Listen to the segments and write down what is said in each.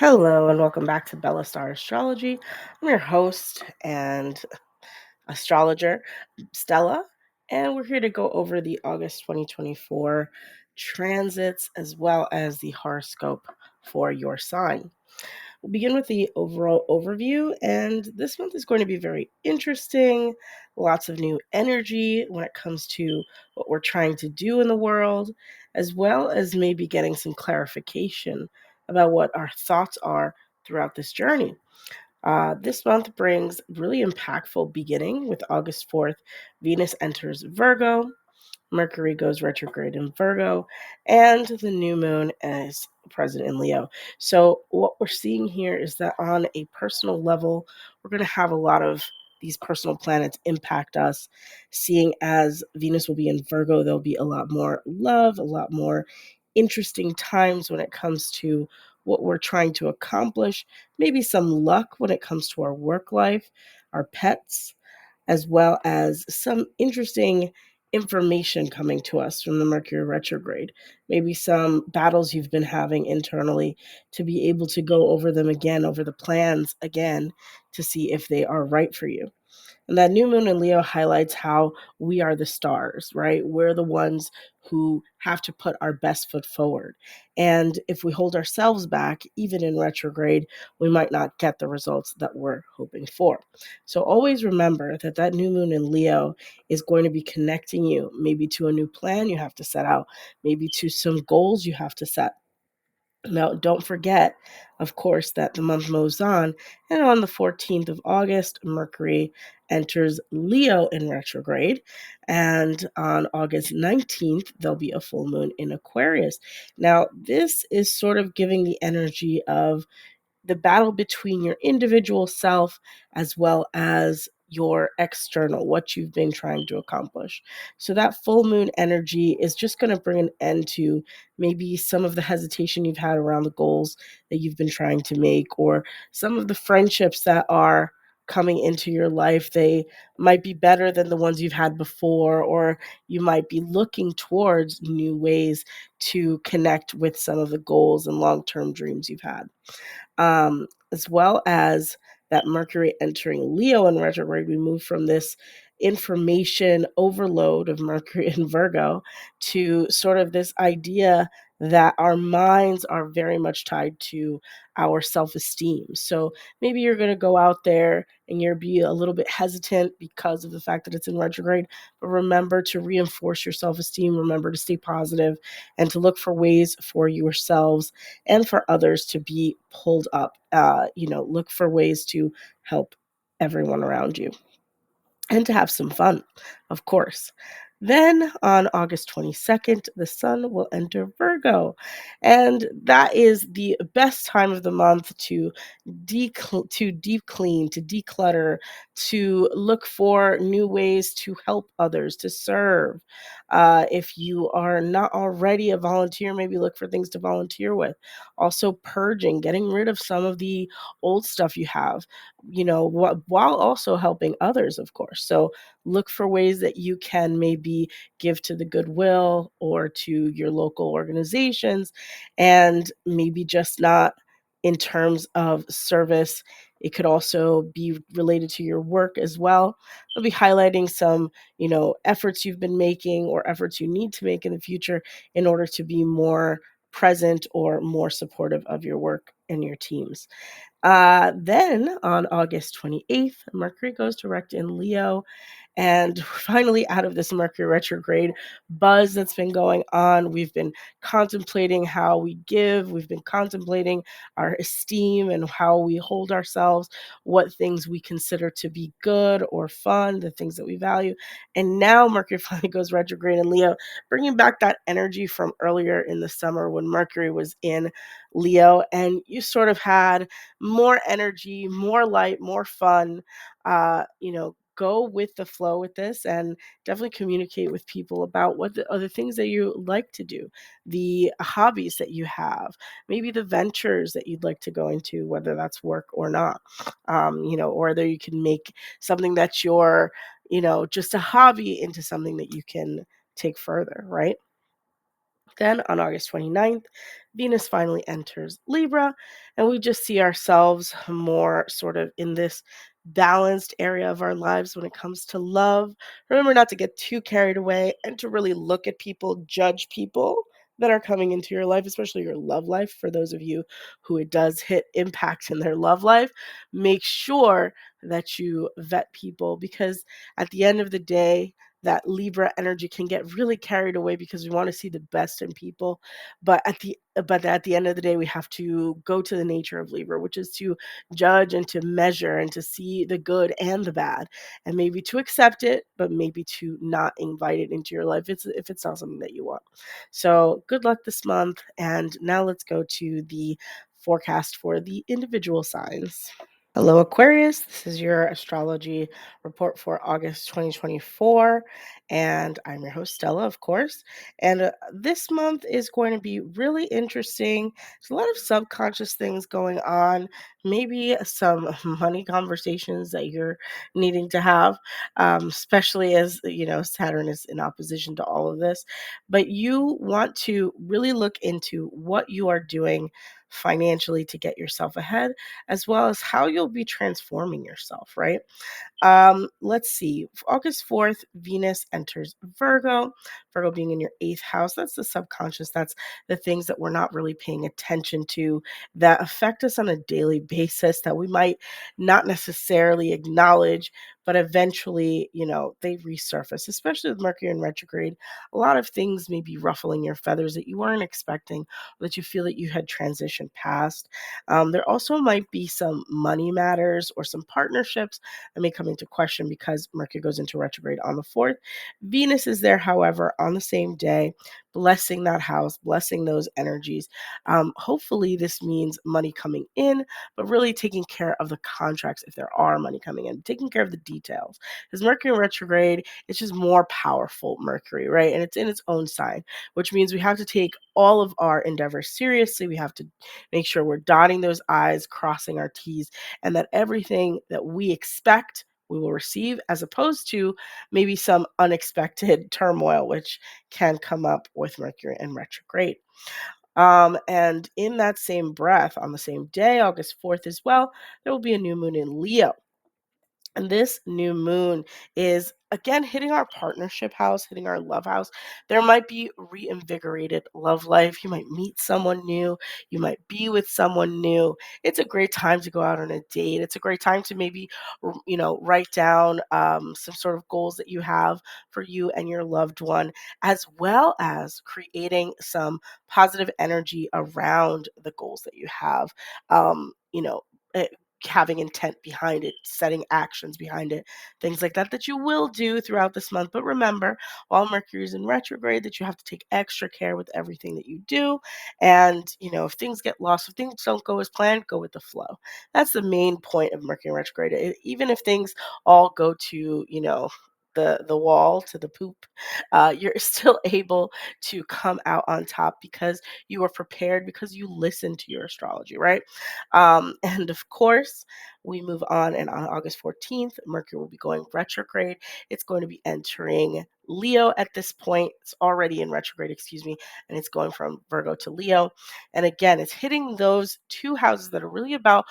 Hello and welcome back to Bella Star Astrology. I'm your host and astrologer, Stella, and we're here to go over the August 2024 transits as well as the horoscope for your sign. We'll begin with the overall overview, and this month is going to be very interesting. Lots of new energy when it comes to what we're trying to do in the world, as well as maybe getting some clarification about what our thoughts are throughout this journey. This month brings really impactful beginning with August 4th. Venus enters Virgo, Mercury goes retrograde in Virgo, and the new moon is present in Leo. So, what we're seeing here is that on a personal level, we're going to have a lot of these personal planets impact us. Seeing as Venus will be in Virgo, there'll be a lot more love, a lot more interesting times when it comes to what we're trying to accomplish, maybe some luck when it comes to our work life, our pets, as well as some interesting information coming to us from the Mercury retrograde. Maybe some battles you've been having internally to be able to go over them again, over the plans again, to see if they are right for you. And that new moon in Leo highlights how we are the stars, right? We're the ones who have to put our best foot forward. And if we hold ourselves back, even in retrograde, we might not get the results that we're hoping for. So always remember that that new moon in Leo is going to be connecting you maybe to a new plan you have to set out, maybe to some goals you have to set. Now, don't forget, of course, that the month moves on, and on the 14th of August, Mercury enters Leo in retrograde, and on August 19th, there'll be a full moon in Aquarius. Now, this is sort of giving the energy of the battle between your individual self as well as your external, what you've been trying to accomplish. So that full moon energy is just going to bring an end to maybe some of the hesitation you've had around the goals that you've been trying to make, or some of the friendships that are coming into your life. They might be better than the ones you've had before, or you might be looking towards new ways to connect with some of the goals and long-term dreams you've had, as well as that Mercury entering Leo in retrograde. We move from this information overload of Mercury in Virgo to sort of this idea that our minds are very much tied to our self-esteem. So maybe you're going to go out there and you'll be a little bit hesitant because of the fact that it's in retrograde, but remember to reinforce your self-esteem, remember to stay positive, and to look for ways for yourselves and for others to be pulled up. Look for ways to help everyone around you and to have some fun, of course. Then on August 22nd, the sun will enter Virgo. And that is the best time of the month to deep clean, to declutter, to look for new ways to help others, to serve. If you are not already a volunteer, maybe look for things to volunteer with. Also, purging, getting rid of some of the old stuff you have, while also helping others, of course. So look for ways that you can maybe give to the goodwill or to your local organizations, and maybe just not in terms of service. It could also be related to your work as well. I'll be highlighting some, efforts you've been making or efforts you need to make in the future in order to be more present or more supportive of your work and your teams. Then on August 28th, Mercury goes direct in Leo, and we're finally out of this Mercury retrograde buzz that's been going on. We've been contemplating how we give, we've been contemplating our esteem and how we hold ourselves, what things we consider to be good or fun, the things that we value. And now Mercury finally goes retrograde in Leo, bringing back that energy from earlier in the summer when Mercury was in Leo, and you sort of had more energy, more light, more fun. Go with the flow with this, and definitely communicate with people about what the other things that you like to do, the hobbies that you have, maybe the ventures that you'd like to go into, whether that's work or not, or whether you can make something that's your, just a hobby into something that you can take further, right? Then on August 29th, Venus finally enters Libra, and we just see ourselves more sort of in this balanced area of our lives when it comes to love. Remember not to get too carried away and to really look at people, judge people that are coming into your life, especially your love life. For those of you who it does hit impact in their love life, make sure that you vet people, because at the end of the day, that Libra energy can get really carried away because we want to see the best in people. But at the end of the day, we have to go to the nature of Libra, which is to judge and to measure and to see the good and the bad, and maybe to accept it, but maybe to not invite it into your life if it's not something that you want. So good luck this month. And now let's go to the forecast for the individual signs. Hello, Aquarius. This is your astrology report for August 2024. And I'm your host, Stella, of course. And this month is going to be really interesting. There's a lot of subconscious things going on, maybe some money conversations that you're needing to have, especially as, Saturn is in opposition to all of this. But you want to really look into what you are doing financially to get yourself ahead, as well as how you'll be transforming yourself, right? Let's see. August 4th, Venus enters Virgo. Virgo being in your eighth house, that's the subconscious. That's the things that we're not really paying attention to that affect us on a daily basis that we might not necessarily acknowledge, but eventually, they resurface, especially with Mercury in retrograde. A lot of things may be ruffling your feathers that you weren't expecting, or that you feel that you had transitioned past. There also might be some money matters or some partnerships that may come into question because Mercury goes into retrograde on the 4th. Venus is there, however, on the same day, blessing that house, blessing those energies. Hopefully, this means money coming in, but really taking care of the contracts if there are money coming in, taking care of the details. Because Mercury in retrograde, it's just more powerful Mercury, right? And it's in its own sign, which means we have to take all of our endeavors seriously. We have to make sure we're dotting those I's, crossing our T's, and that everything that we expect we will receive, as opposed to maybe some unexpected turmoil, which can come up with Mercury in retrograde. And in that same breath, on the same day, August 4th as well, there will be a new moon in Leo. And this new moon is again hitting our partnership house, hitting our love house. There might be reinvigorated love life. You might meet someone new. You might be with someone new. It's a great time to go out on a date. It's a great time to maybe, write down some sort of goals that you have for you and your loved one, as well as creating some positive energy around the goals that you have. Um, you know, eh, Having intent behind it, setting actions behind it, things like that you will do throughout this month. But remember, while Mercury is in retrograde, that you have to take extra care with everything that you do. And, if things get lost, if things don't go as planned, go with the flow. That's the main point of Mercury in retrograde. Even if things all go to, the wall, to the poop, you're still able to come out on top because you are prepared, because you listen to your astrology, right? And of course, we move on, and on August 14th, Mercury will be going retrograde. It's going to be entering Leo at this point. It's already in retrograde, excuse me, and it's going from Virgo to Leo. And again, it's hitting those two houses that are really about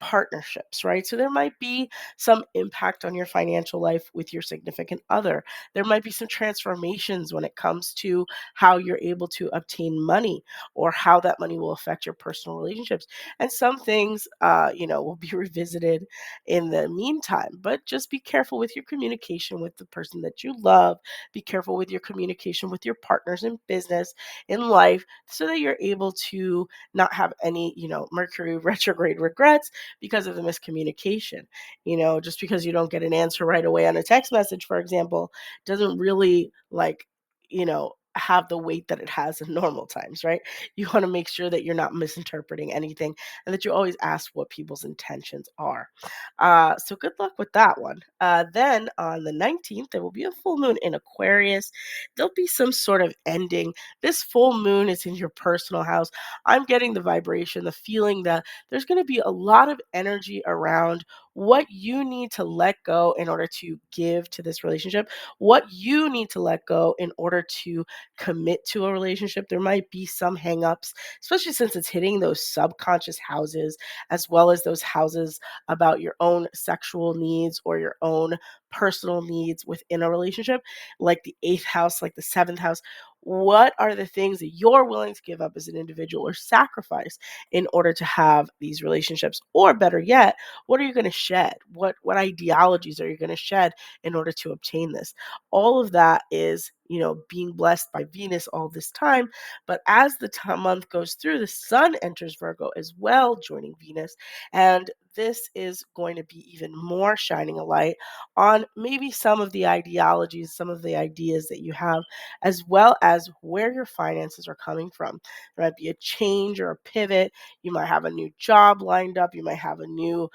partnerships, right? So there might be some impact on your financial life with your significant other. There might be some transformations when it comes to how you're able to obtain money, or how that money will affect your personal relationships. And some things, will be revisited in the meantime. But just be careful with your communication with the person that you love. Be careful with your communication with your partners in business, in life, so that you're able to not have any, Mercury retrograde regrets because of the miscommunication. Just because you don't get an answer right away on a text message, for example, doesn't really have the weight that it has in normal times, right? You want to make sure that you're not misinterpreting anything, and that you always ask what people's intentions are. So good luck with that one. Then on the 19th, there will be a full moon in Aquarius. There'll be some sort of ending. This full moon is in your personal house. I'm getting the vibration, the feeling that there's going to be a lot of energy around what you need to let go in order to give to this relationship, what you need to let go in order to commit to a relationship. There might be some hangups, especially since it's hitting those subconscious houses, as well as those houses about your own sexual needs or your own personal needs within a relationship, like the eighth house, like the seventh house. What are the things that you're willing to give up as an individual or sacrifice in order to have these relationships? Or better yet, what are you going to shed? What ideologies are you going to shed in order to obtain this? All of that is, being blessed by Venus all this time. But as the month goes through, the sun enters Virgo as well, joining Venus. And this is going to be even more shining a light on maybe some of the ideologies, some of the ideas that you have, as well as where your finances are coming from. There might be a change or a pivot. You might have a new job lined up. You might have a new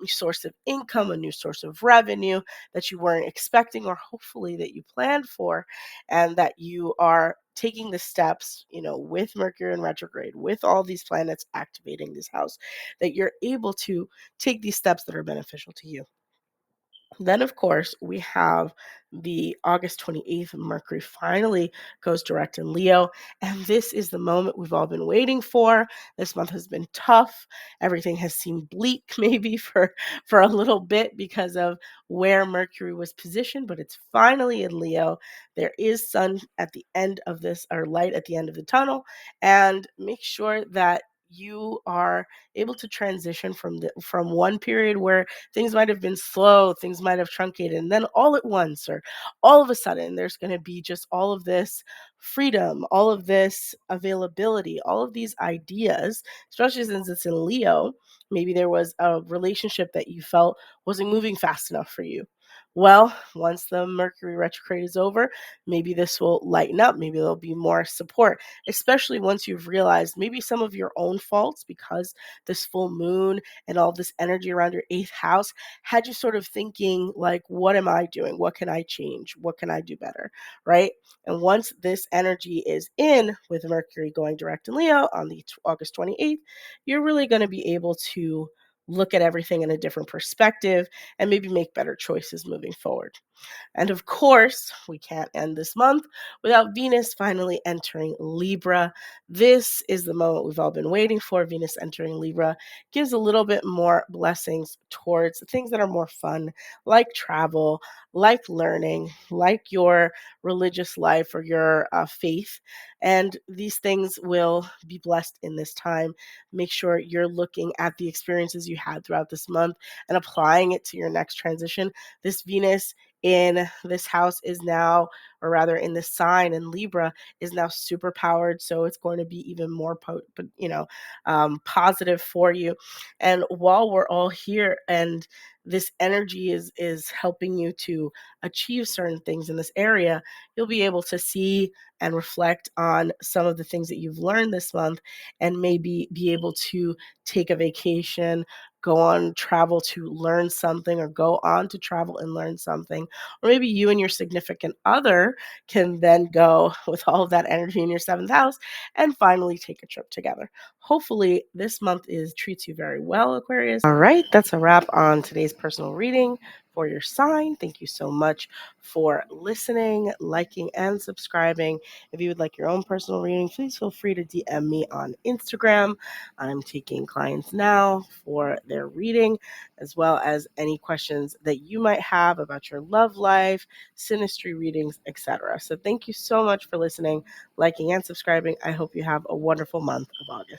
source of income, a new source of revenue that you weren't expecting, or hopefully that you planned for, and that you are taking the steps, with Mercury in retrograde, with all these planets activating this house, that you're able to take these steps that are beneficial to you. Then, of course, we have the August 28th, Mercury finally goes direct in Leo. And this is the moment we've all been waiting for. This month has been tough. Everything has seemed bleak, maybe for a little bit because of where Mercury was positioned, but it's finally in Leo. There is sun at the end of this, or light at the end of the tunnel. And make sure that you are able to transition from one period where things might have been slow, things might have truncated, and then all at once or all of a sudden there's going to be just all of this freedom, all of this availability, all of these ideas, especially since it's in Leo. Maybe there was a relationship that you felt wasn't moving fast enough for you. Well, once the Mercury retrograde is over, maybe this will lighten up. Maybe there'll be more support, especially once you've realized maybe some of your own faults, because this full moon and all this energy around your eighth house had you sort of thinking like, what am I doing? What can I change? What can I do better? Right? And once this energy is in with Mercury going direct in Leo on the August 28th, you're really going to be able to look at everything in a different perspective and maybe make better choices moving forward. And of course, we can't end this month without Venus finally entering Libra. This is the moment we've all been waiting for. Venus entering Libra gives a little bit more blessings towards things that are more fun, like travel, like learning, like your religious life or your faith. And these things will be blessed in this time. Make sure you're looking at the experiences you had throughout this month and applying it to your next transition. This Venus in this house is now, or rather in this sign in Libra, is now super powered. So it's going to be even more, positive for you. And while we're all here and this energy is helping you to achieve certain things in this area, you'll be able to see and reflect on some of the things that you've learned this month, and maybe be able to take a vacation, go on travel to learn something, or go on to travel and learn something. Or maybe you and your significant other can then go with all of that energy in your seventh house and finally take a trip together. Hopefully, this month treats you very well, Aquarius. All right, that's a wrap on today's personal reading for your sign. Thank you so much for listening, liking, and subscribing. If you would like your own personal reading, please feel free to DM me on Instagram. I'm taking clients now for their reading, as well as any questions that you might have about your love life, synastry readings, etc. So thank you so much for listening, liking, and subscribing. I hope you have a wonderful month of August.